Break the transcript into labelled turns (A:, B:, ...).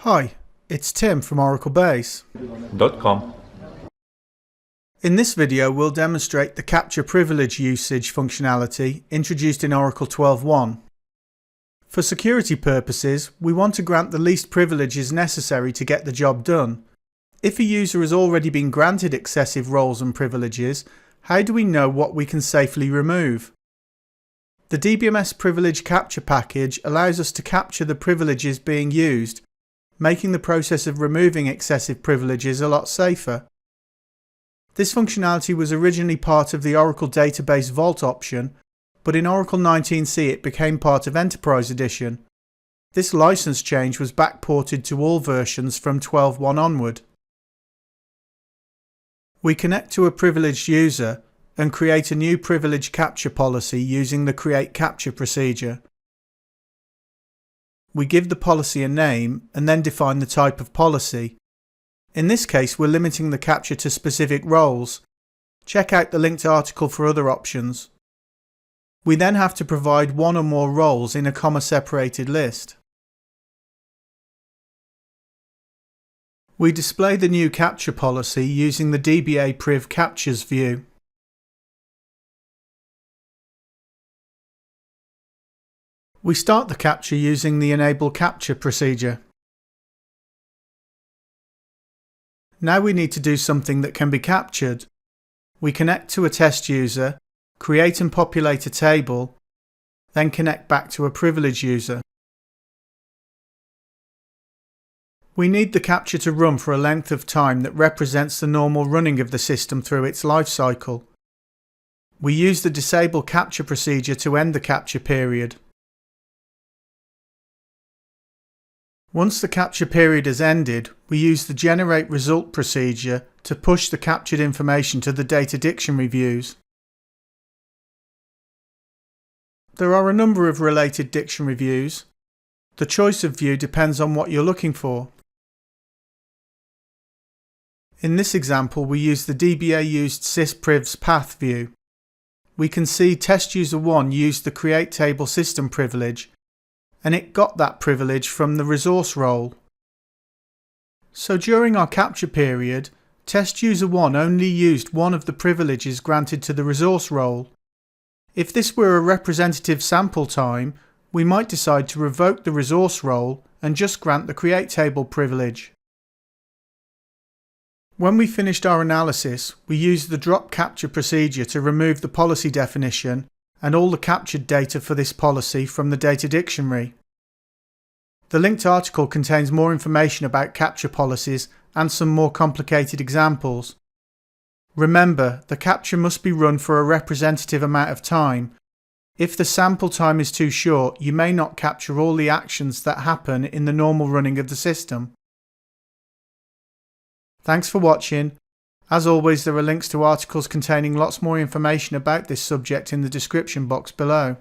A: Hi, it's Tim from ORACLE-BASE.com. In this video we'll demonstrate the capture privilege usage functionality introduced in Oracle 12.1. For security purposes, we want to grant the least privileges necessary to get the job done. If a user has already been granted excessive roles and privileges, how do we know what we can safely remove? The DBMS privilege capture package allows us to capture the privileges being used, making the process of removing excessive privileges a lot safer. This functionality was originally part of the Oracle Database Vault option, but in Oracle 19c it became part of Enterprise Edition. This license change was backported to all versions from 12.1 onward. We connect to a privileged user and create a new privilege capture policy using the Create Capture procedure. We give the policy a name and then define the type of policy. In this case, we're limiting the capture to specific roles. Check out the linked article for other options. We then have to provide one or more roles in a comma-separated list. We display the new capture policy using the DBA Priv Captures view. We start the capture using the Enable Capture procedure. Now we need to do something that can be captured. We connect to a test user, create and populate a table, then connect back to a privileged user. We need the capture to run for a length of time that represents the normal running of the system through its life cycle. We use the Disable Capture procedure to end the capture period. Once the capture period has ended, we use the Generate Result procedure to push the captured information to the data dictionary views. There are a number of related dictionary views. The choice of view depends on what you're looking for. In this example, we use the DBA used sysprivs path view. We can see test user 1 used the Create Table System privilege, and it got that privilege from the resource role. So during our capture period, test user 1 only used one of the privileges granted to the resource role. If this were a representative sample time, we might decide to revoke the resource role and just grant the Create Table privilege. When we finished our analysis, we used the Drop Capture procedure to remove the policy definition and all the captured data for this policy from the data dictionary. The linked article contains more information about capture policies and some more complicated examples. Remember, the capture must be run for a representative amount of time. If the sample time is too short, you may not capture all the actions that happen in the normal running of the system. Thanks for watching. As always, there are links to articles containing lots more information about this subject in the description box below.